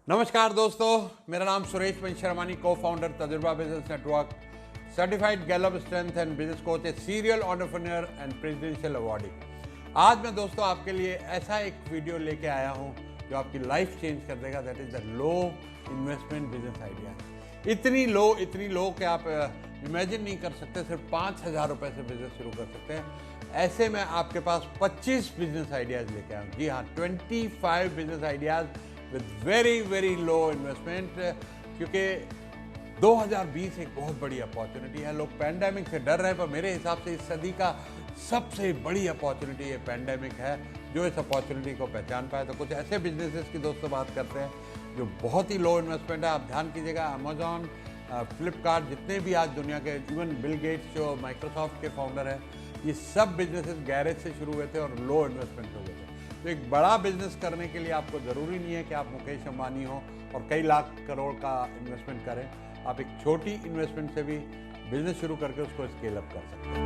नमस्कार दोस्तों, मेरा नाम सुरेश पंचशर्मानी, को फाउंडर तजुर्बा business network, certified Gallup strength and business coach, A serial entrepreneur and presidential awardee. आज मैं दोस्तों आपके लिए ऐसा एक वीडियो लेके आया हूं जो आपकी लाइफ चेंज कर देगा। That is the low investment business idea. इतनी लो कि आप इमेजिन नहीं कर सकते। सिर्फ 5,000 रुपये से बिजनेस शुरू कर सकते हैं। ऐसे में आपके पास 25 बिजनेस आइडियाज़ लेके आया हूँ। जी हाँ, 25 business ideas with very low investment, क्योंकि 2020 एक बहुत बड़ी अपॉर्चुनिटी है। लोग पैंडेमिक से डर रहे हैं, पर मेरे हिसाब से इस सदी का सबसे बड़ी अपॉर्चुनिटी ये पैंडेमिक है। जो इस अपॉर्चुनिटी को पहचान पाए, तो कुछ ऐसे बिजनेसेस की दोस्तों बात करते हैं जो बहुत ही लो इन्वेस्टमेंट है। आप ध्यान कीजिएगा, अमेजॉन, फ्लिपकार्ट, जितने भी आज दुनिया के, इवन बिल गेट्स जो माइक्रोसॉफ्ट के फाउंडर हैं, ये सब बिजनेसेस गैरेज से शुरू हुए थे और लो इन्वेस्टमेंट हो गए थे। तो एक बड़ा बिजनेस करने के लिए आपको ज़रूरी नहीं है कि आप मुकेश अंबानी हो और कई लाख करोड़ का इन्वेस्टमेंट करें। आप एक छोटी इन्वेस्टमेंट से भी बिजनेस शुरू करके उसको स्केल अप कर सकते हैं।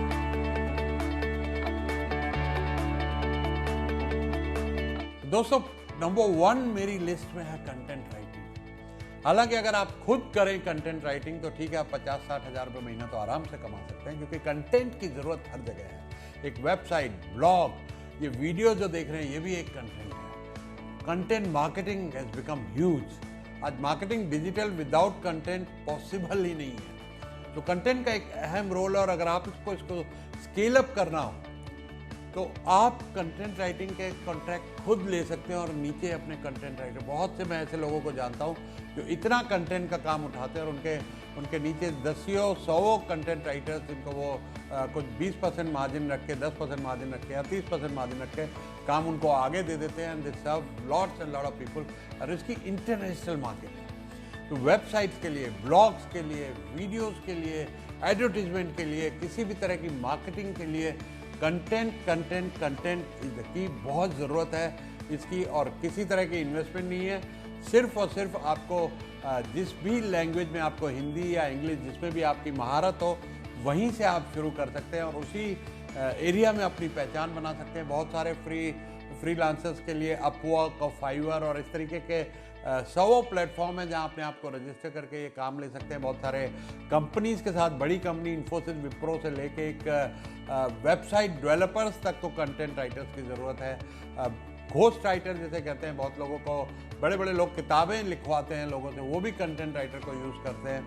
दोस्तों, नंबर 1 मेरी लिस्ट में है कंटेंट राइटिंग। हालांकि अगर आप खुद करें कंटेंट राइटिंग तो ठीक है, आप 50-60 हज़ार रुपये महीना तो आराम से कमा सकते हैं, क्योंकि कंटेंट की ज़रूरत हर जगह है। एक वेबसाइट, ब्लॉग, ये वीडियो जो देख रहे हैं, ये भी एक कंटेंट है। Content marketing has become huge. आज marketing digital without content possible ही नहीं है। तो कंटेंट का एक अहम रोल है, और अगर आप इसको स्केल अप करना हो तो आप कंटेंट राइटिंग के कॉन्ट्रैक्ट खुद ले सकते हैं और नीचे अपने कंटेंट राइटर, बहुत से मैं ऐसे लोगों को जानता हूं जो इतना कंटेंट का काम उठाते हैं और उनके नीचे 100 कंटेंट राइटर्स, जिनको वो कुछ 20% मार्जिन रख के, 10% मार्जिन रख के या 30% मार्जिन रख के काम उनको आगे दे देते हैं। And they serve lots and lot of people. और इसकी इंटरनेशनल मार्केट है। तो वेबसाइट्स के लिए, ब्लॉग्स के लिए, वीडियोज़ के लिए, एडवर्टीजमेंट के लिए, किसी भी तरह की मार्केटिंग के लिए कंटेंट इज द की। बहुत ज़रूरत है इसकी, और किसी तरह की इन्वेस्टमेंट नहीं है। सिर्फ और सिर्फ आपको जिस भी लैंग्वेज में आपको, हिंदी या इंग्लिश, जिसमें भी आपकी महारत हो, वहीं से आप शुरू कर सकते हैं और उसी एरिया में अपनी पहचान बना सकते हैं। बहुत सारे फ्रीलांसर्स के लिए अपवर्क और फाइवर और इस तरीके के 100 प्लेटफॉर्म है जहां अपने आप को रजिस्टर करके ये काम ले सकते हैं। बहुत सारे कंपनीज के साथ, बड़ी कंपनी इन्फोसिस, विप्रो से लेके एक वेबसाइट डेवलपर्स तक को कंटेंट राइटर्स की ज़रूरत है। घोस्ट राइटर जैसे कहते हैं, बहुत लोगों को, बड़े बड़े लोग किताबें लिखवाते हैं लोगों से, वो भी कंटेंट राइटर को यूज़ करते हैं।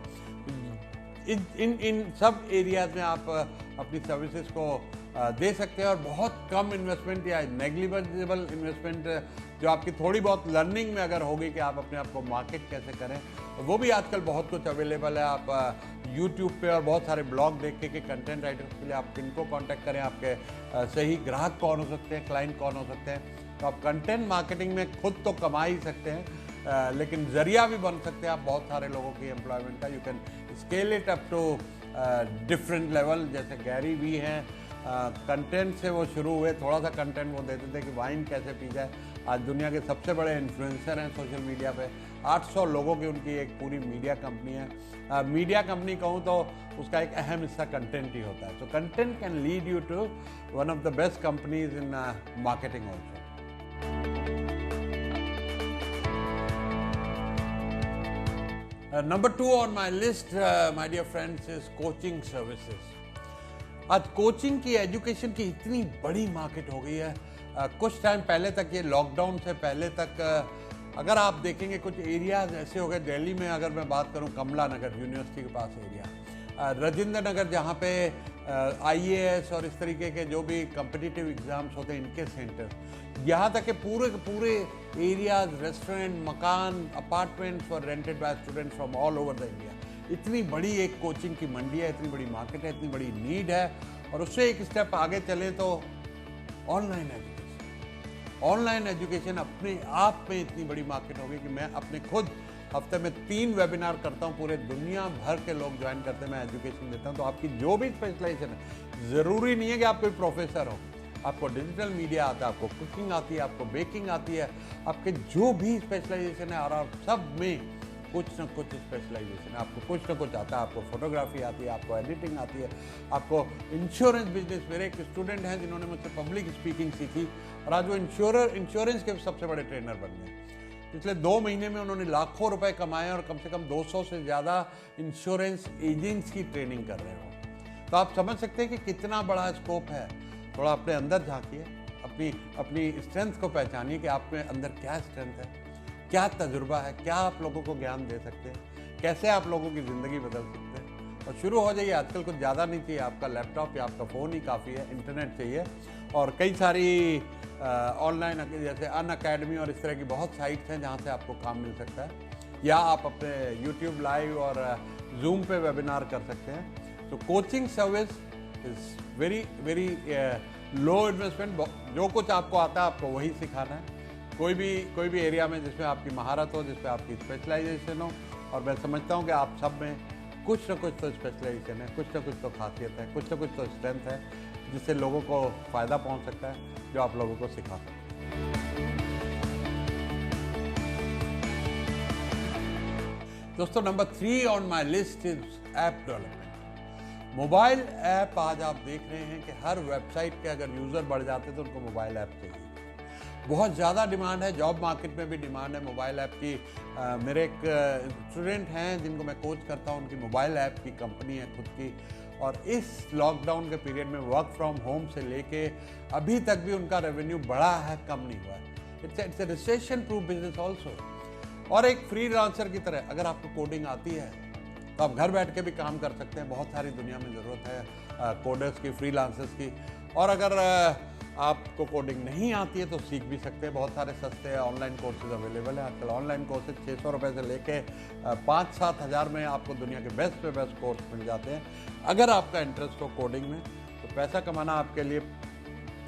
इन सब एरियाज में आप अपनी सर्विसेज को दे सकते हैं, और बहुत कम इन्वेस्टमेंट या नेग्लिजिबल इन्वेस्टमेंट जो आपकी थोड़ी बहुत लर्निंग में अगर होगी कि आप अपने आप को मार्केट कैसे करें, वो भी आजकल बहुत कुछ अवेलेबल है। आप यूट्यूब पे और बहुत सारे ब्लॉग देख के कि कंटेंट राइटर्स के लिए आप किनको कांटेक्ट करें, आपके सही ग्राहक कौन हो सकते हैं, क्लाइंट कौन हो सकते हैं। तो आप कंटेंट मार्केटिंग में खुद तो कमा ही सकते हैं, लेकिन जरिया भी बन सकते हैं आप बहुत सारे लोगों की एम्प्लॉयमेंट का। You can scale it up to different level. जैसे गैरी वी हैं, कंटेंट से वो शुरू हुए, थोड़ा सा कंटेंट वो देते थे कि वाइन कैसे पी जाए। आज दुनिया के सबसे बड़े इन्फ्लुएंसर हैं सोशल मीडिया पे। 800 लोगों की उनकी एक पूरी मीडिया कंपनी है। मीडिया कंपनी कहूँ तो उसका एक अहम हिस्सा कंटेंट ही होता है। तो content can lead you to one of the best companies in marketing also. Number 2 on my list, my dear friends, is coaching services. आज कोचिंग की, एजुकेशन की इतनी बड़ी मार्केट हो गई है। कुछ टाइम पहले तक, ये लॉकडाउन से पहले तक, अगर आप देखेंगे कुछ एरियाज ऐसे हो गए। दिल्ली में अगर मैं बात करूं, कमला नगर यूनिवर्सिटी के पास एरिया, राजेंद्र नगर, जहां पे IAS और इस तरीके के जो भी कॉम्पिटिटिव एग्जाम्स होते हैं, इनके सेंटर, यहाँ तक के पूरे एरियाज, रेस्टोरेंट, मकान, apartments for rented by students from all over the India. इतनी बड़ी एक कोचिंग की मंडी है, इतनी बड़ी मार्केट है, इतनी बड़ी नीड है। और उससे एक स्टेप आगे चले तो ऑनलाइन एजुकेशन। ऑनलाइन एजुकेशन अपने आप में इतनी बड़ी मार्केट हो गई कि मैं अपने खुद हफ्ते में 3 वेबिनार करता हूँ। पूरे दुनिया भर के लोग ज्वाइन करते हैं, मैं एजुकेशन देता हूँ। तो आपकी जो भी स्पेशलाइजेशन है, ज़रूरी नहीं है कि आप कोई प्रोफेसर हो। आपको डिजिटल मीडिया आता है, आपको कुकिंग आती है, आपको बेकिंग आती है, आपके जो भी स्पेशलाइजेशन है, और आप सब में कुछ ना कुछ स्पेशलाइजेशन है। आपको कुछ ना कुछ आता है। आपको फोटोग्राफी आती है, आपको एडिटिंग आती है, आपको इंश्योरेंस बिजनेस। मेरे एक स्टूडेंट हैं जिन्होंने मुझसे पब्लिक स्पीकिंग सीखी और आज वो इंश्योरेंस के सबसे बड़े ट्रेनर बन गए। पिछले 2 महीने में उन्होंने लाखों रुपए कमाए और कम से कम 200 से ज़्यादा इंश्योरेंस एजेंट्स की ट्रेनिंग कर रहे हो। तो आप समझ सकते हैं कि कितना बड़ा स्कोप है। थोड़ा अपने अंदर झांकिए, अपनी स्ट्रेंथ को पहचानिए कि आप में अंदर क्या स्ट्रेंथ है, क्या तजुर्बा है, क्या आप लोगों को ज्ञान दे सकते हैं, कैसे आप लोगों की ज़िंदगी बदल सकते हैं। और शुरू हो जाइए। आजकल कुछ ज़्यादा नहीं चाहिए, आपका लैपटॉप या आपका फ़ोन ही काफ़ी है, इंटरनेट चाहिए और कई सारी ऑनलाइन जैसे अनअकैडमी और इस तरह की बहुत साइट्स हैं जहाँ से आपको काम मिल सकता है, या आप अपने यूट्यूब लाइव और जूम पे वेबिनार कर सकते हैं। तो coaching service is very low investment. जो कुछ आपको आता है आपको वही सिखाना है। कोई भी एरिया में जिसमें आपकी महारत हो, जिसमें आपकी स्पेशलाइजेशन हो, और मैं समझता हूँ कि आप सब में कुछ ना कुछ तो स्पेशलाइजेशन है, कुछ ना कुछ तो खासियत है, कुछ ना कुछ तो स्ट्रेंथ है जिससे लोगों को फ़ायदा पहुँच सकता है, जो आप लोगों को सिखा सकते हैं। दोस्तों, number 3 on my list is app development. Mobile app आज आप देख रहे हैं कि हर वेबसाइट के अगर यूज़र बढ़ जाते हैं तो उनको मोबाइल ऐप चाहिए। बहुत ज़्यादा डिमांड है, जॉब मार्केट में भी डिमांड है मोबाइल ऐप की। मेरे एक स्टूडेंट हैं जिनको मैं कोच करता हूं, उनकी मोबाइल ऐप की कंपनी है खुद की, और इस लॉकडाउन के पीरियड में वर्क फ्रॉम होम से लेके अभी तक भी उनका रेवेन्यू बढ़ा है, कम नहीं हुआ है। It's a recession proof business also. और एक फ्रीलांसर की तरह अगर आपको कोडिंग आती है तो आप घर बैठ के भी काम कर सकते हैं। बहुत सारी दुनिया में ज़रूरत है कोडर्स की, फ्रीलांसर्स की। और अगर आपको कोडिंग नहीं आती है तो सीख भी सकते हैं। बहुत सारे सस्ते ऑनलाइन कोर्सेज अवेलेबल हैं आजकल। ऑनलाइन कोर्सेज 600 रुपये से लेके 5-7 हज़ार में आपको दुनिया के बेस्ट से बेस्ट कोर्स मिल जाते हैं। अगर आपका इंटरेस्ट हो कोडिंग में तो पैसा कमाना आपके लिए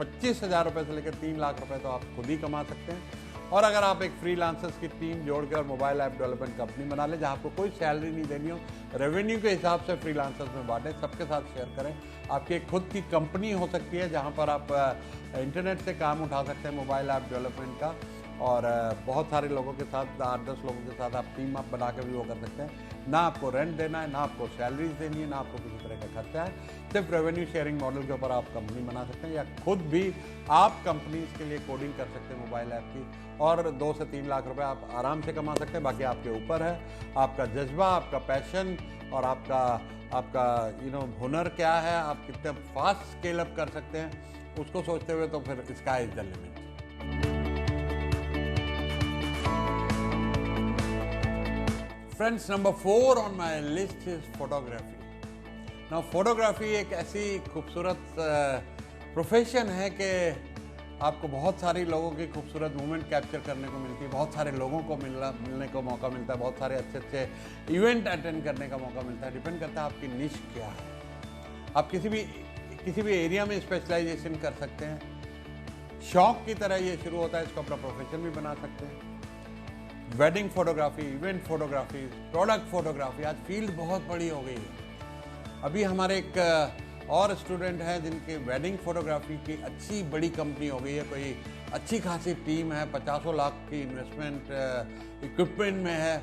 25,000 रुपये से लेकर 3 लाख रुपए तो आप खुद ही कमा सकते हैं। और अगर आप एक फ्रीलांसर्स की टीम जोड़कर मोबाइल ऐप डेवलपमेंट कंपनी बना लें जहाँ आपको कोई सैलरी नहीं देनी हो, रेवेन्यू के हिसाब से फ्रीलांसर्स में बांटें, सबके साथ शेयर करें, आपकी एक खुद की कंपनी हो सकती है जहाँ पर आप इंटरनेट से काम उठा सकते हैं मोबाइल ऐप डेवलपमेंट का। और बहुत सारे लोगों के साथ, 8-10 लोगों के साथ आप टीम अप बना के भी वो कर सकते हैं। ना आपको रेंट देना है, ना आपको सैलरीज देनी है, ना आपको किसी तरह का खर्चा है। सिर्फ रेवेन्यू शेयरिंग मॉडल के ऊपर आप कंपनी बना सकते हैं, या खुद भी आप कंपनीज के लिए कोडिंग कर सकते हैं मोबाइल ऐप की, और 2 से 3 लाख रुपए आप आराम से कमा सकते हैं। बाकी आपके ऊपर है, आपका जज्बा, आपका पैशन और आपका हुनर क्या है, आप कितने फास्ट स्केल अप कर सकते हैं, उसको सोचते हुए तो फिर sky is the limit. Friends, number 4 on my list is photography. Now photography एक ऐसी खूबसूरत प्रोफेशन है कि आपको बहुत सारे लोगों की खूबसूरत मूवमेंट कैप्चर करने को मिलती है, बहुत सारे लोगों को मिलने को मौका मिलता है, बहुत सारे अच्छे इवेंट अटेंड करने का मौका मिलता है। डिपेंड करता है आपकी निश क्या है। आप किसी भी एरिया में स्पेशलाइजेशन कर सकते हैं। शौक की तरह ये शुरू होता है, इसको अपना प्रोफेशन भी बना सकते हैं। Wedding photography, event photography, product photography, आज फील्ड बहुत बड़ी हो गई है। अभी हमारे एक और स्टूडेंट हैं जिनकी वेडिंग फोटोग्राफी की अच्छी बड़ी कंपनी हो गई है, कोई अच्छी खासी टीम है, 50 लाख की इन्वेस्टमेंट इक्विपमेंट में है।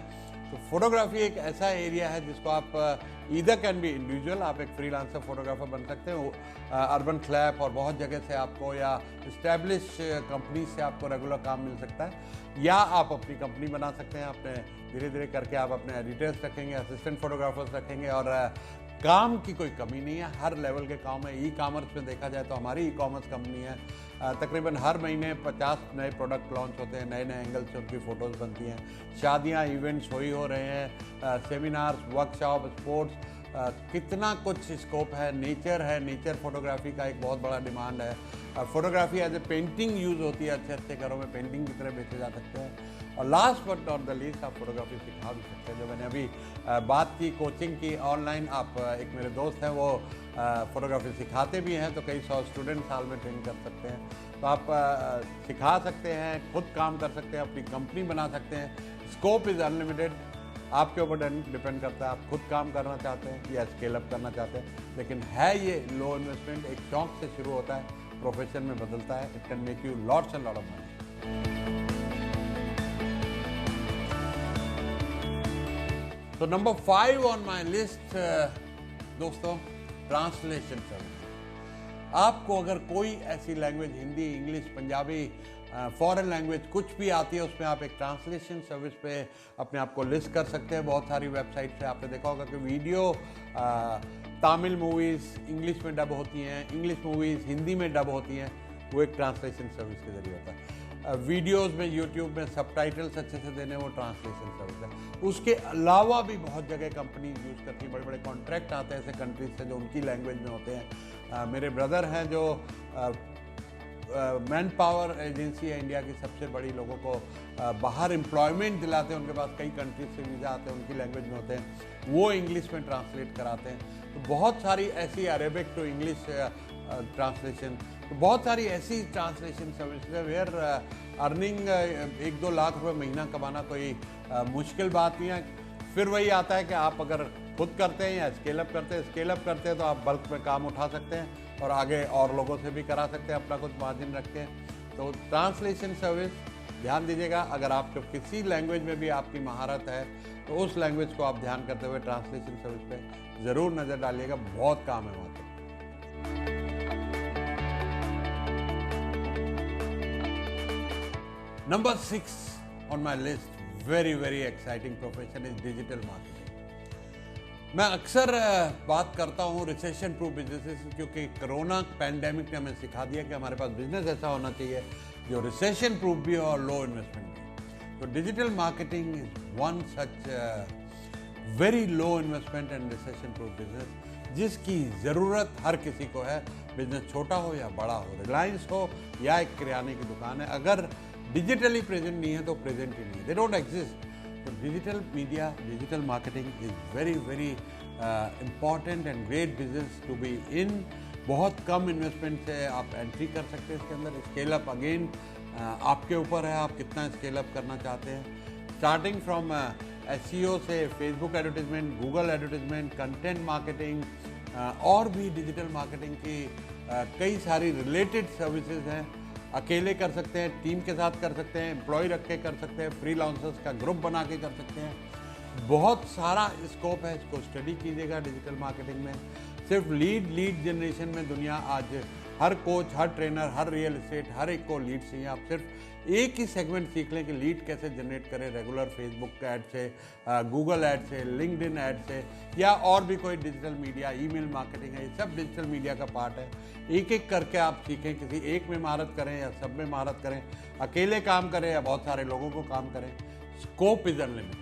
तो फोटोग्राफी एक ऐसा एरिया है जिसको आप ईदर कैन बी इंडिविजुअल, आप एक फ्रीलांसर फोटोग्राफर बन सकते हो, अर्बन क्लैप और बहुत जगह से आपको, या इस्टेब्लिश कंपनी से आपको रेगुलर काम मिल सकता है, या आप अपनी कंपनी बना सकते हैं। अपने धीरे धीरे करके आप अपने एडिटर्स रखेंगे, असिस्टेंट फोटोग्राफर्स रखेंगे, और काम की कोई कमी नहीं है। हर लेवल के काम है। ई कॉमर्स में देखा जाए तो हमारी ई कॉमर्स कंपनी है, तकरीबन हर महीने 50 नए प्रोडक्ट लॉन्च होते हैं, नए एंगल से उनकी फ़ोटोज़ बनती हैं। शादियाँ, इवेंट्स हो रहे हैं, सेमिनार्स, वर्कशॉप, स्पोर्ट्स, कितना कुछ स्कोप है। नेचर फोटोग्राफी का एक बहुत बड़ा डिमांड है। Photography as a painting use होती है, अच्छे घरों में पेंटिंग की तरह बेचे जा सकते हैं। और last but not the least, आप फोटोग्राफी सिखा भी सकते हैं। जो मैंने अभी बात की कोचिंग की ऑनलाइन, आप एक मेरे दोस्त हैं वो फोटोग्राफी सिखाते भी हैं, तो कई 100 स्टूडेंट साल में ट्रेन कर सकते हैं। तो आप सिखा सकते हैं, खुद काम कर सकते हैं, अपनी कंपनी बना सकते हैं। स्कोप इज़ अनलिमिटेड, आपके ऊपर डिपेंड करता है आप खुद काम करना चाहते हैं या स्केल अप करना चाहते हैं। लेकिन है ये लो इन्वेस्टमेंट, एक शौक से शुरू होता है, प्रोफेशन में बदलता है। It can make you lots and lot of money. तो नंबर 5 ऑन माई लिस्ट दोस्तों, ट्रांसलेशन सर्विस। आपको अगर कोई ऐसी language, Hindi, English, Punjabi, foreign language कुछ भी आती है उसमें आप एक ट्रांसलेशन सर्विस पे अपने आप को लिस्ट कर सकते हैं। बहुत सारी वेबसाइट पे आपने देखा होगा कि वीडियो तमिल मूवीज़ इंग्लिश में डब होती हैं, इंग्लिश मूवीज़ हिंदी में डब होती हैं, वो एक ट्रांसलेशन सर्विस के जरिए होता है। वीडियोस में यूट्यूब में सबटाइटल्स अच्छे से देने, वो ट्रांसलेशन सर्विस है। उसके अलावा भी बहुत जगह कंपनी यूज़ करती है, बड़े बड़े कॉन्ट्रैक्ट आते हैं ऐसे कंट्रीज से जो उनकी लैंग्वेज में होते हैं। मेरे ब्रदर हैं जो मैन पावर एजेंसी है इंडिया की सबसे बड़ी, लोगों को बाहर एम्प्लॉयमेंट दिलाते हैं, उनके पास कई कंट्रीज से वीज़ा आते हैं, उनकी लैंग्वेज में होते हैं, वो इंग्लिश में ट्रांसलेट कराते हैं। तो बहुत सारी ऐसी अरेबिक टू इंग्लिश ट्रांसलेशन, तो बहुत सारी ऐसी ट्रांसलेशन सर्विस है वेयर अर्निंग 1-2 लाख रुपए महीना कमाना कोई मुश्किल बात नहीं है। फिर वही आता है कि आप अगर खुद करते हैं या स्केल अप करते हैं तो आप बल्क में काम उठा सकते हैं और आगे और लोगों से भी करा सकते हैं अपना कुछ मार्जिन रख के। तो ट्रांसलेशन सर्विस ध्यान दीजिएगा, अगर आपको किसी लैंग्वेज में भी आपकी महारत है तो उस लैंग्वेज को आप ध्यान करते हुए ट्रांसलेशन सर्विस पे ज़रूर नज़र डालिएगा, बहुत काम है वहाँ पे। Number 6 on my list, very exciting profession is digital marketing. मैं अक्सर बात करता हूँ रिसेशन प्रूफ बिजनेसेस, क्योंकि कोरोना पैंडेमिक ने हमें सिखा दिया कि हमारे पास बिजनेस ऐसा होना चाहिए जो रिसेशन प्रूफ भी हो और लो इन्वेस्टमेंट भी। तो digital marketing is one such very low investment and recession proof business जिसकी ज़रूरत हर किसी को है, बिजनेस छोटा हो या बड़ा हो, रिलायंस हो या एक किराने की दुकान है। अगर डिजिटली प्रेजेंट नहीं है तो प्रेजेंट ही नहीं है, दे डोंट एग्जिस्ट। तो digital media, digital marketing is very important and great business to be in. बहुत कम इन्वेस्टमेंट से आप एंट्री कर सकते हैं इसके अंदर। स्केल अप अगेन आपके ऊपर है, आप कितना स्केल अप करना चाहते हैं। स्टार्टिंग फ्रॉम SEO से Facebook advertisement, Google advertisement, content marketing और भी डिजिटल मार्केटिंग की कई सारी रिलेटेड सर्विसेज हैं। अकेले कर सकते हैं, टीम के साथ कर सकते हैं, एम्प्लॉय रख के कर सकते हैं, फ्रीलांसर्स का ग्रुप बना के कर सकते हैं। बहुत सारा स्कोप है, इसको स्टडी कीजिएगा डिजिटल मार्केटिंग में। सिर्फ लीड जनरेशन में दुनिया आज हर कोच, हर ट्रेनर, हर रियल एस्टेट, हर एक को लीड चाहिए। आप सिर्फ एक ही सेगमेंट सीख लें कि लीड कैसे जनरेट करें, रेगुलर फेसबुक ऐड से, गूगल ऐड से, लिंक्डइन ऐड से, या और भी कोई डिजिटल मीडिया, ईमेल मार्केटिंग है, ये सब डिजिटल मीडिया का पार्ट है। एक एक करके आप सीखें, किसी एक में महारत करें या सब में महारत करें, अकेले काम करें या बहुत सारे लोगों को काम करें, स्कोप इज अनलिमिटेड।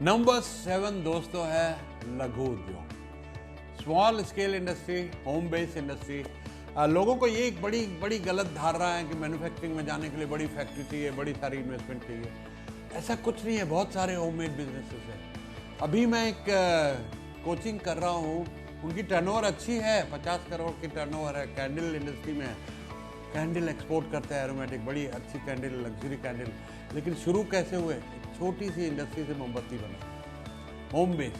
नंबर 7 दोस्तों है लघु उद्योग, small scale industry, home based industry. लोगों को ये एक बड़ी गलत धारणा है कि मैन्युफैक्चरिंग में जाने के लिए बड़ी फैक्ट्री चाहिए, बड़ी सारी इन्वेस्टमेंट चाहिए। ऐसा कुछ नहीं है, बहुत सारे होममेड बिजनेसेस हैं। अभी मैं एक कोचिंग कर रहा हूँ, उनकी टर्नओवर अच्छी है, 50 करोड़ की टर्नओवर है, कैंडल इंडस्ट्री में, कैंडल एक्सपोर्ट करते हैं, एरोमेटिक, बड़ी अच्छी कैंडल, लग्जरी कैंडल। लेकिन शुरू कैसे हुए, छोटी सी इंडस्ट्री से मोमबत्ती बना, होम बेस।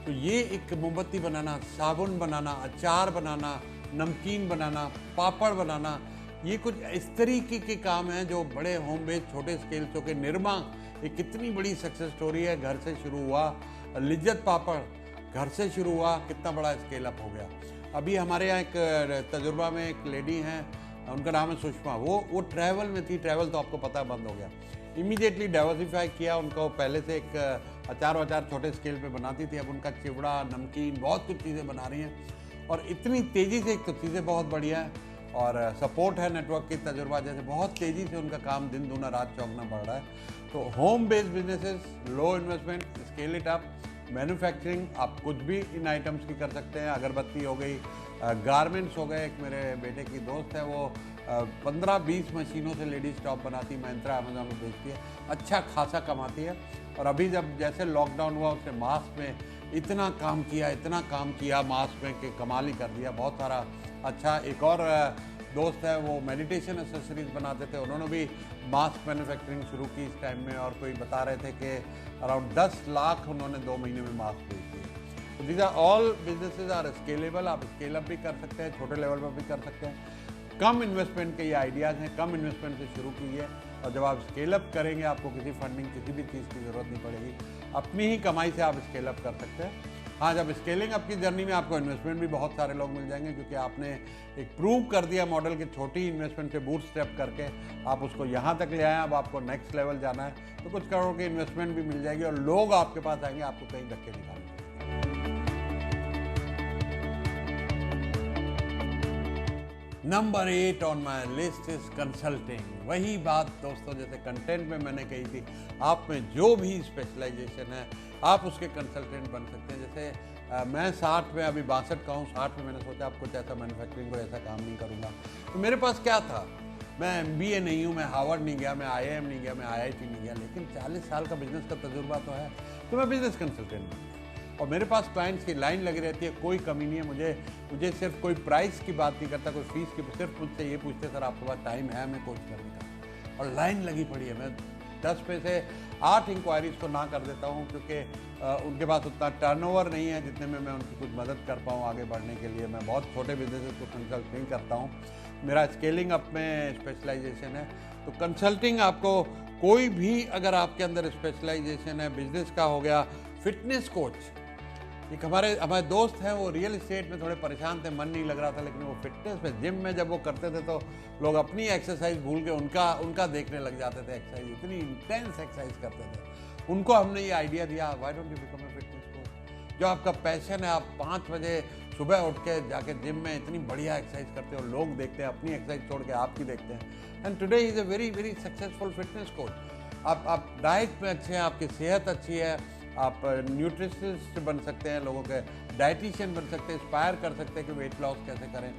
तो ये एक मोमबत्ती बनाना, साबुन बनाना, अचार बनाना, नमकीन बनाना, पापड़ बनाना, ये कुछ इस तरीके के काम हैं जो बड़े होम बेस, छोटे स्केल के। निरमा एक कितनी बड़ी सक्सेस स्टोरी है, घर से शुरू हुआ। लिज्जत पापड़ घर से शुरू हुआ, कितना बड़ा स्केल अप हो गया। अभी हमारे यहाँ एक तजुर्बा में एक लेडी हैं, उनका नाम है सुषमा, वो ट्रैवल में थी, ट्रैवल तो आपको पता है बंद हो गया। इमीडिएटली डाइवर्सिफाई किया, उनको पहले से एक अचार वचार छोटे स्केल पे बनाती थी, अब उनका चिवड़ा, नमकीन, बहुत कुछ चीज़ें बना रही हैं और इतनी तेज़ी से। एक तो चीज़ें बहुत बढ़िया है और सपोर्ट है नेटवर्क की, तजुर्बा जैसे, बहुत तेज़ी से उनका काम दिन दूना रात चौगुना बढ़ रहा है। तो home based businesses, low investment, scale it up. Manufacturing आप कुछ भी इन आइटम्स की कर सकते हैं, अगरबत्ती हो गई, गारमेंट्स हो गए। एक मेरे बेटे की दोस्त है, वो 15-20 मशीनों से लेडीज टॉप बनाती, Myntra, अमेजोन में बेचती है, अच्छा खासा कमाती है। और अभी जब जैसे लॉकडाउन हुआ, उसने मास्क में इतना काम किया मास्क में कि कमाल ही कर दिया, बहुत सारा अच्छा। एक और दोस्त है, वो मेडिटेशन एक्सेसरीज बनाते थे, उन्होंने भी मास्क मैन्युफैक्चरिंग शुरू की इस टाइम में, और कोई बता रहे थे कि अराउंड 10 लाख उन्होंने 2 महीने में मास्क बेच दिए। तो these are all businesses are scalable, आप स्केल अप भी कर सकते हैं, छोटे लेवल पर भी कर सकते हैं। कम इन्वेस्टमेंट के ये आइडियाज़ हैं, कम इन्वेस्टमेंट से शुरू कीजिए और जब आप स्केल अप करेंगे आपको किसी फंडिंग, किसी भी चीज़ की ज़रूरत नहीं पड़ेगी, अपनी ही कमाई से आप स्केल अप कर सकते हैं। हाँ, जब स्केलिंग अप की जर्नी में आपको इन्वेस्टमेंट भी बहुत सारे लोग मिल जाएंगे, क्योंकि आपने एक प्रूव कर दिया मॉडल की छोटी इन्वेस्टमेंट से बूट स्टेप करके आप उसको यहाँ तक ले आए। अब आपको नेक्स्ट लेवल जाना है तो कुछ करोड़ की इन्वेस्टमेंट भी मिल जाएगी और लोग आपके पास आएंगे, आपको कहीं धक्के नहीं खाने। Number 8 on my list is consulting. वही बात दोस्तों जैसे कंटेंट में मैंने कही थी, आप में जो भी स्पेशलाइजेशन है आप उसके कंसल्टेंट बन सकते हैं। जैसे मैं 60 में, अभी 62 का हूँ, 60 में मैंने सोचा आप कुछ ऐसा मैन्युफैक्चरिंग को ऐसा काम नहीं करूँगा। तो मेरे पास क्या था, मैं MBA नहीं हूँ, मैं हार्वर्ड नहीं गया, मैं IIM नहीं गया, मैं IIT नहीं गया, लेकिन 40 साल का बिजनेस का तजुर्बा तो है। तो मैं बिजनेस कंसल्टेंट बन गया और मेरे पास क्लाइंट्स की लाइन लगी रहती है, कोई कमी नहीं है। मुझे सिर्फ कोई प्राइस की बात नहीं करता, कोई फीस की, सिर्फ मुझसे ये पूछते सर आपके पास टाइम है हमें कोच करने का, और लाइन लगी पड़ी है। मैं 10 में से 8 इंक्वायरीज को ना कर देता हूँ, क्योंकि उनके पास उतना टर्नओवर नहीं है जितने में मैं उनकी कुछ मदद कर पाऊँ आगे बढ़ने के लिए। मैं बहुत छोटे बिजनेसेस को कंसल्ट नहीं करता हूँ, मेरा स्केलिंग अप में स्पेशलाइजेशन है। तो कंसल्टिंग आपको कोई भी, अगर आपके अंदर स्पेशलाइजेशन है, बिजनेस का हो गया, फिटनेस कोच, एक हमारे दोस्त हैं, वो रियल इस्टेट में थोड़े परेशान थे, मन नहीं लग रहा था, लेकिन वो फिटनेस में, जिम में जब वो करते थे तो लोग अपनी एक्सरसाइज भूल के उनका देखने लग जाते थे। एक्सरसाइज इतनी इंटेंस एक्सरसाइज करते थे, उनको हमने ये आइडिया दिया, why don't you become a fitness coach. जो आपका पैशन है, आप 5 बजे सुबह उठ के जाके जिम में इतनी बढ़िया एक्सरसाइज करते हो, लोग देखते हैं, अपनी एक्सरसाइज छोड़ के आपकी देखते हैं। And today is a very very successful fitness coach. आप डाइट में अच्छे हैं, आपकी सेहत अच्छी है, आप न्यूट्रिशनिस्ट बन सकते हैं, लोगों के डाइटिशियन बन सकते हैं, इंस्पायर कर सकते हैं कि वेट लॉस कैसे करें।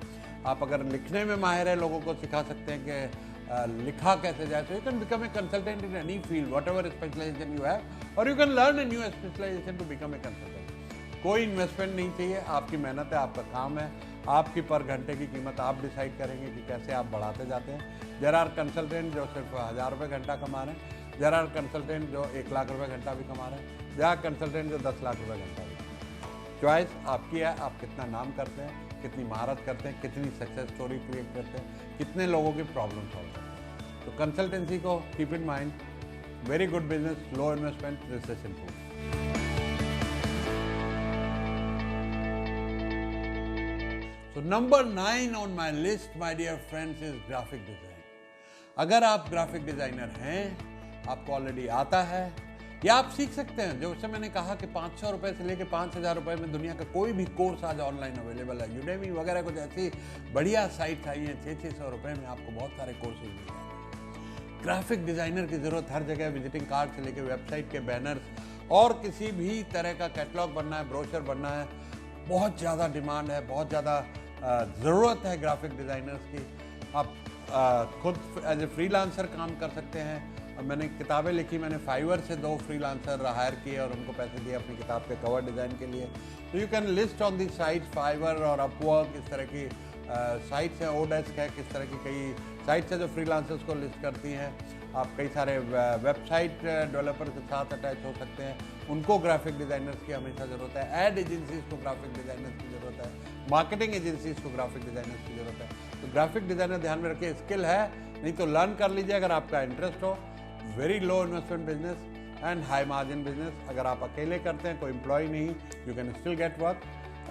आप अगर लिखने में माहिर है, लोगों को सिखा सकते हैं कि लिखा कैसे जाए। तो you can become a consultant in any field, whatever specialisation you have, और you can learn a new specialisation to become a consultant. कोई इन्वेस्टमेंट नहीं चाहिए, आपकी मेहनत है, आपका काम है, आपकी पर घंटे की कीमत आप डिसाइड करेंगे कि कैसे आप बढ़ाते जाते हैं। देयर आर कंसल्टेंट जो सिर्फ 1000 रुपये घंटा कमा रहे हैं, देयर आर कंसल्टेंट जो 1 लाख रुपये घंटा भी कमा रहे हैं, देयर आर कंसल्टेंट जो 10 लाख रुपये घंटा भी। चॉइस आपकी है, आप कितना नाम करते हैं, कितनी महारत करते हैं, कितनी सक्सेस स्टोरी क्रिएट करते हैं, कितने लोगों की प्रॉब्लम सॉल्व करते हैं। तो कंसल्टेंसी को keep in mind, very good business, low investment, recession proof. So number 9 on my list, my dear friends, is graphic design. अगर आप ग्राफिक डिजाइनर हैं, आपको ऑलरेडी आता है, या आप सीख सकते हैं। जो उससे मैंने कहा कि 500 रुपये से लेकर 5000 रुपये में दुनिया का कोई भी कोर्स आज ऑनलाइन अवेलेबल है। यूडेमी वगैरह कुछ ऐसी बढ़िया साइट आई हैं, 600 रुपये में आपको बहुत सारे कोर्सेज मिल जाएंगे। ग्राफिक डिजाइनर की ज़रूरत हर जगह, विजिटिंग कार्ड से लेकर वेबसाइट के बैनर्स और किसी भी तरह का कैटलॉग बनना है, ब्रोशर बनना है, बहुत ज़्यादा डिमांड है, बहुत ज़्यादा ज़रूरत है ग्राफिक डिज़ाइनर्स की। आप खुद एज ए फ्रीलांसर काम कर सकते हैं। अब मैंने किताबें लिखी, मैंने फाइवर से 2 फ्रीलांसर हायर किए और उनको पैसे दिए अपनी किताब के कवर डिज़ाइन के लिए। तो you can list on the site, Fiverr और अपवर्क, इस तरह की साइट्स हैं, ओडेस्क है, किस तरह की कई साइट्स हैं जो फ्रीलांसर्स को लिस्ट करती हैं। आप कई सारे वेबसाइट डेवलपर के साथ अटैच हो सकते हैं, उनको ग्राफिक डिज़ाइनर्स की हमेशा ज़रूरत है। एड एजेंसीज को ग्राफिक डिज़ाइनर्स की ज़रूरत है, मार्केटिंग एजेंसीज को ग्राफिक डिज़ाइनर्स की ज़रूरत है। तो ग्राफिक डिज़ाइनर ध्यान में रखिए, स्किल है, नहीं तो लर्न कर लीजिए अगर आपका इंटरेस्ट हो। Very low investment business and high margin business. अगर आप अकेले करते हैं, कोई एम्प्लॉय नहीं, you can still get work.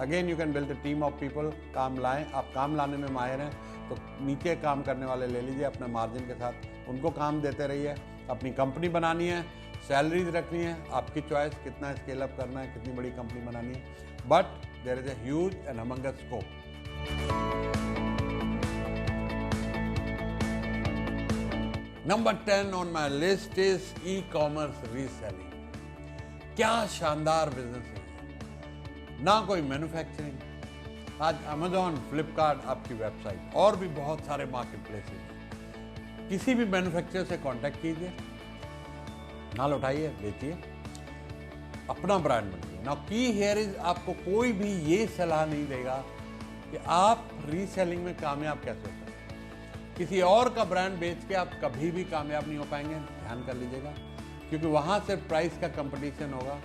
Again you can build a team of people. काम लाएं, आप काम लाने में माहिर हैं तो नीचे काम करने वाले ले लीजिए अपने मार्जिन के साथ, उनको काम देते रहिए। अपनी कंपनी बनानी है, सैलरीज रखनी है, आपकी चॉइस, कितना स्केल अप करना है, कितनी बड़ी कंपनी बनानी है, but there is a huge and humongous scope. Number 10 on my list is e-commerce reselling. क्या शानदार बिजनेस है, ना कोई मैन्युफैक्चरिंग। आज अमेजॉन, फ्लिपकार्ट आपकी वेबसाइट, और भी बहुत सारे मार्केट प्लेसेस हैं। किसी भी मैन्युफैक्चरर से कांटेक्ट कीजिए, माल उठाइए, बेचिए, अपना ब्रांड बनाइए। नाउ की हियर इज, आपको कोई भी ये सलाह नहीं देगा कि आप रीसेलिंग में कामयाब कैसे हो सकते हैं। किसी और का ब्रांड बेच के आप कभी भी कामयाब नहीं हो पाएंगे, ध्यान कर लीजिएगा, क्योंकि वहाँ से प्राइस का कंपटीशन होगा।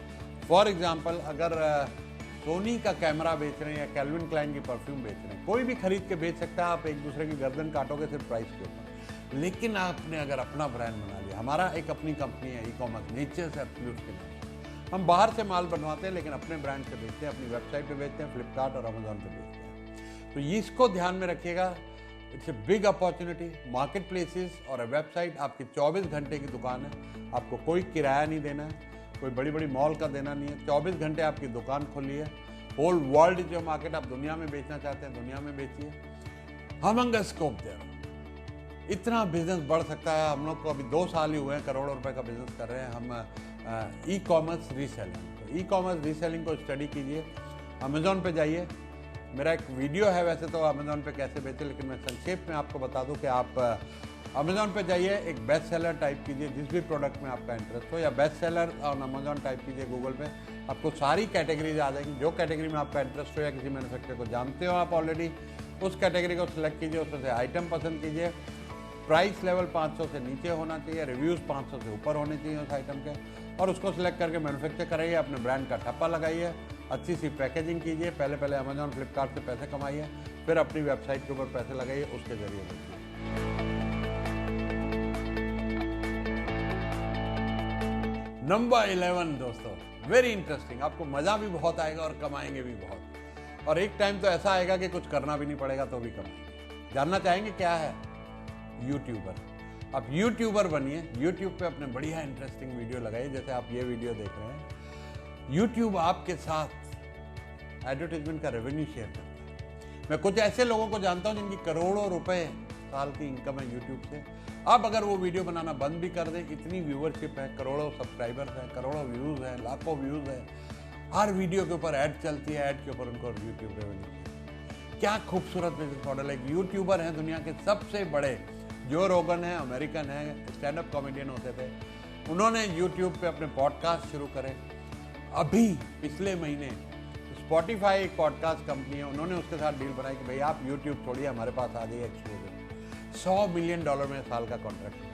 फॉर एग्जाम्पल, अगर सोनी का कैमरा बेच रहे हैं या कैल्विन क्लाइन की परफ्यूम बेच रहे हैं, कोई भी खरीद के बेच सकता है, आप एक दूसरे की गर्दन काटोगे सिर्फ प्राइस के ऊपर। लेकिन आपने अगर अपना ब्रांड बना लिया, हमारा एक अपनी कंपनी है ई-कॉमर्स, नेचर्स एब्सोल्यूट के नाम, हम बाहर से माल बनवाते हैं लेकिन अपने ब्रांड से बेचते हैं, अपनी वेबसाइट पे बेचते हैं, फ्लिपकार्ट और अमेजोन पे बेचते हैं। तो इसको ध्यान में रखिएगा, it's a big opportunity. Market places और वेबसाइट आपकी 24 घंटे की दुकान है, आपको कोई किराया नहीं देना है, कोई बड़ी बड़ी मॉल का देना नहीं है। 24 घंटे आपकी दुकान खुली है। होल वर्ल्ड जो मार्केट आप दुनिया में बेचना चाहते हैं दुनिया में बेचिए। हमंगस स्कोप देयर, इतना बिजनेस बढ़ सकता है। हम लोग को अभी 2 साल ही हुए हैं करोड़ों रुपए का बिजनेस कर रहे हैं हम ई कॉमर्स रीसेलिंग। तो ई कॉमर्स रीसेलिंग को स्टडी कीजिए, अमेजोन पे जाइए। मेरा एक वीडियो है वैसे तो अमेजोन पे कैसे बेचे, लेकिन मैं संक्षेप में आपको बता दूं कि आप अमेजोन पे जाइए, एक बेस्ट सेलर टाइप कीजिए जिस भी प्रोडक्ट में आपका इंटरेस्ट हो, या best seller on Amazon type कीजिए गूगल पे, आपको सारी कैटेगरीज आ जाएंगी। जो कैटेगरी में आपका इंटरेस्ट हो या किसी मैन्युफैक्चरर को जानते हो आप ऑलरेडी, उस कैटेगरी को सिलेक्ट कीजिए, उसमें से आइटम पसंद कीजिए। प्राइस लेवल 500 से नीचे होना चाहिए, रिव्यूज़ 500 से ऊपर होने चाहिए उस आइटम के, और उसको सिलेक्ट करके मैन्युफैक्चर कराइए, अपने ब्रांड का ठप्पा लगाइए, अच्छी सी पैकेजिंग कीजिए। पहले अमेजोन फ्लिपकार्ट से पैसे कमाइए, फिर अपनी वेबसाइट के ऊपर पैसे लगाइए, उसके जरिए बेचिए। नंबर 11 दोस्तों, वेरी इंटरेस्टिंग, आपको मज़ा भी बहुत आएगा और कमाएंगे भी बहुत, और एक टाइम तो ऐसा आएगा कि कुछ करना भी नहीं पड़ेगा तो भी कमाएंगे। जानना चाहेंगे क्या है? यूट्यूबर। आप यूट्यूबर बनिए, यूट्यूब पे अपने बढ़िया इंटरेस्टिंग वीडियो लगाइए, जैसे आप ये वीडियो देख रहे हैं। यूट्यूब आपके साथ एडवर्टाइजमेंट का रेवेन्यू शेयर करता है। मैं कुछ ऐसे लोगों को जानता हूं जिनकी करोड़ों रुपए साल की इनकम है यूट्यूब से। अब अगर वो वीडियो बनाना बंद भी कर दें, इतनी व्यूवरशिप है, करोड़ों सब्सक्राइबर्स हैं, करोड़ों व्यूज़ हैं, लाखों व्यूज़ हैं, हर वीडियो के ऊपर ऐड चलती है, ऐड के ऊपर उनको यूट्यूब रेवेन्यू। क्या खूबसूरत बिजनेस मॉडल है। यूट्यूबर हैं दुनिया के सबसे बड़े, जो रोगन है, अमेरिकन है, स्टैंड अप कॉमेडियन होते थे, उन्होंने यूट्यूब पे अपने पॉडकास्ट शुरू करे। अभी पिछले महीने स्पॉटिफाई एक पॉडकास्ट कंपनी है, उन्होंने उसके साथ डील बनाई कि भाई आप यूट्यूब छोड़िए, हमारे पास आ जाइए एक्सक्लूसिव। $100 मिलियन में साल का कॉन्ट्रैक्ट है।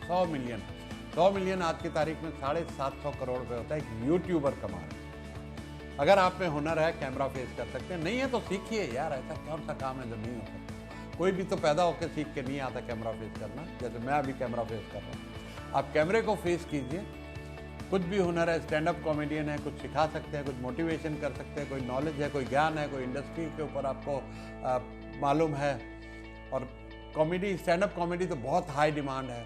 100 मिलियन आज की तारीख में 750 करोड़ रुपए होता है एक यूट्यूबर कमा रहा है। अगर आप में हुनर है, कैमरा फेस कर सकते हैं, नहीं है तो सीखिए यार, ऐसा कौन सा काम है जो नहीं हो सकता। कोई भी तो पैदा होकर सीख के नहीं आता कैमरा फेस करना, जैसे मैं अभी कैमरा फेस कर रहा हूँ। आप कैमरे को फेस कीजिए, कुछ भी हुनर है, स्टैंड अप कॉमेडियन है, कुछ सिखा सकते हैं, कुछ मोटिवेशन कर सकते हैं, कोई नॉलेज है, कोई ज्ञान है, कोई इंडस्ट्री के ऊपर आपको मालूम है। और कॉमेडी, स्टैंड अप कॉमेडी तो बहुत हाई डिमांड है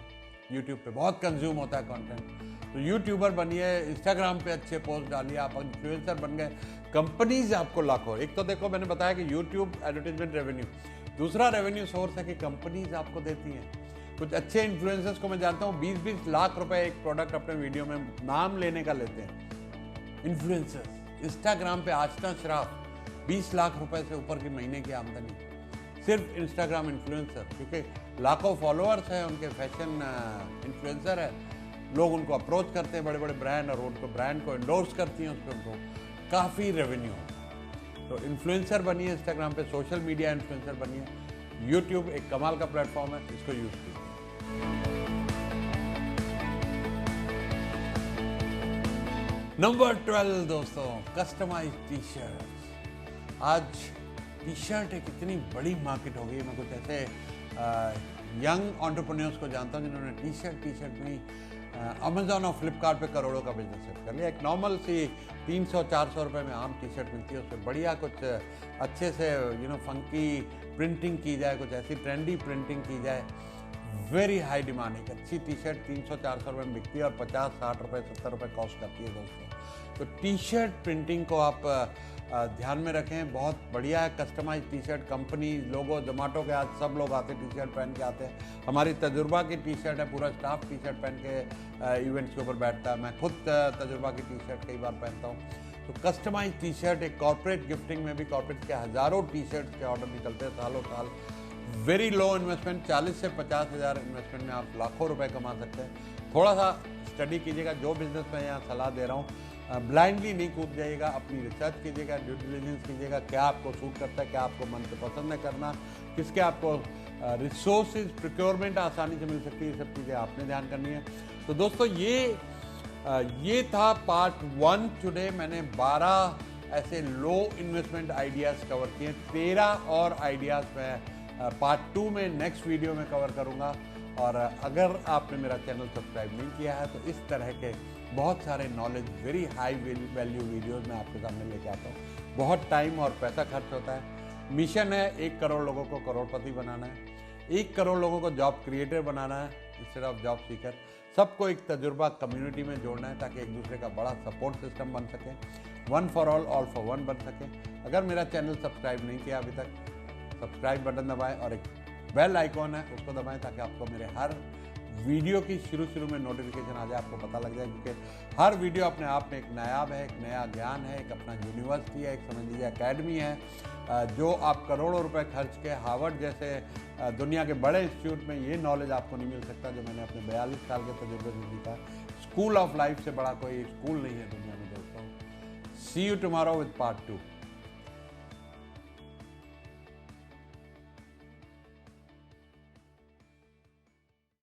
यूट्यूब पे, बहुत कंज्यूम होता है कंटेंट। तो यूट्यूबर बनिए, इंस्टाग्राम पे अच्छे पोस्ट डालिए, आप इन्फ्लुएंसर बन गए। कंपनीज आपको लाखों, एक तो देखो मैंने बताया कि यूट्यूब एडवर्टाइजमेंट रेवेन्यू, दूसरा रेवेन्यू सोर्स है कि कंपनीज आपको देती हैं। कुछ अच्छे इन्फ्लुएंसर्स को मैं जानता हूँ 20-20 लाख रुपए एक प्रोडक्ट अपने वीडियो में नाम लेने का लेते हैं इन्फ्लुएंसर्स। इंस्टाग्राम पे आस्था श्राफ 20 लाख रुपए से ऊपर की महीने की आमदनी, सिर्फ इंस्टाग्राम इन्फ्लुएंसर, क्योंकि लाखों फॉलोअर्स हैं उनके, फैशन इन्फ्लुएंसर है, लोग उनको अप्रोच करते हैं बड़े बड़े ब्रांड, और उनको ब्रांड को एंडोर्स करती हैं, उस पर उनको काफ़ी रेवेन्यू होता है। तो इन्फ्लुएंसर बनिए, इंस्टाग्राम पे सोशल मीडिया इन्फ्लुएंसर बनिए। यूट्यूब एक कमाल का प्लेटफॉर्म है, इसको यूज कीजिए। नंबर 12 दोस्तों, कस्टमाइज टी शर्ट। आज टी शर्ट एक इतनी बड़ी मार्केट हो गई। मैं कुछ ऐसे यंग एंटरप्रेन्योर्स को जानता हूँ जिन्होंने टी शर्ट में अमेजोन और फ्लिपकार्ट पे करोड़ों का बिजनेस सेट कर लिया। एक नॉर्मल सी 300-400 रुपये में आम टी शर्ट मिलती है, उसमें बढ़िया कुछ अच्छे से फंकी प्रिंटिंग की जाए, कुछ ऐसी ट्रेंडी प्रिंटिंग की जाए, वेरी हाई डिमांड। एक अच्छी टी शर्ट 300-400 रुपये में बिकती है और 50-60 रुपये 70 रुपये कॉस्ट करती है दोस्तों। तो टी शर्ट प्रिंटिंग को आप ध्यान में रखें, बहुत बढ़िया है। Customise T shirt, company logo, Zomato के आज सब लोग आते टी शर्ट पहन के आते हैं। हमारी तजुर्बा की टी शर्ट है, पूरा स्टाफ टी शर्ट पहन के इवेंट्स के ऊपर बैठता है। मैं खुद तजुर्बा की टी शर्ट कई बार पहनता हूँ। तो कस्टमाइज टी शर्ट एक कॉर्पोरेट गिफ्टिंग में भी, कॉर्पोरेट के हज़ारों टी शर्ट के ऑर्डर निकलते हैं सालों साल। वेरी लो इन्वेस्टमेंट, 40 से 50 हज़ार इन्वेस्टमेंट में आप लाखों रुपए कमा सकते हैं। थोड़ा सा स्टडी कीजिएगा, जो बिजनेस मैं यहाँ सलाह दे रहा हूँ ब्लाइंडली नहीं कूद जाइएगा, अपनी रिसर्च कीजिएगा, ड्यू डिलिजेंस कीजिएगा, क्या आपको सूट करता है, क्या आपको मन से पसंद है करना, किसके आपको रिसोर्सेज प्रोक्योरमेंट आसानी से मिल सकती है, ये सब चीज़ें आपने ध्यान करनी है। तो दोस्तों ये था पार्ट 1 टुडे। मैंने 12 ऐसे लो इन्वेस्टमेंट आइडियाज़ कवर किए, 13 और आइडियाज़ मैं पार्ट 2 में नेक्स्ट वीडियो में कवर करूँगा। और अगर आपने मेरा चैनल सब्सक्राइब नहीं किया है तो इस तरह के बहुत सारे knowledge very high value videos मैं आपके सामने लेके आता हूँ। बहुत टाइम और पैसा खर्च होता है। मिशन है 1 करोड़ लोगों को करोड़पति बनाना है, 1 करोड़ लोगों को जॉब क्रिएटर बनाना है इंस्टेड ऑफ जॉब सीकर। सबको एक तजुर्बा कम्युनिटी में जोड़ना है ताकि एक दूसरे का बड़ा सपोर्ट सिस्टम बन सके, one for all for one बन सके। अगर मेरा चैनल सब्सक्राइब नहीं किया अभी तक, सब्सक्राइब बटन दबाएं और एक बेल आइकॉन है उसको दबाएं ताकि आपको मेरे हर वीडियो की शुरू में नोटिफिकेशन आ जाए, आपको पता लग जाए। क्योंकि हर वीडियो अपने आप में एक नायाब है, एक नया ज्ञान है, एक अपना यूनिवर्सिटी है, एक समझ लीजिए अकेडमी है। जो आप करोड़ों रुपए खर्च के हार्वर्ड जैसे दुनिया के बड़े इंस्टीट्यूट में ये नॉलेज आपको नहीं मिल सकता जो मैंने अपने 42 साल के तजुर्बे से सीखा। स्कूल ऑफ लाइफ से बड़ा कोई स्कूल नहीं है दुनिया में दोस्तों। सी यू टुमारो विद पार्ट 2।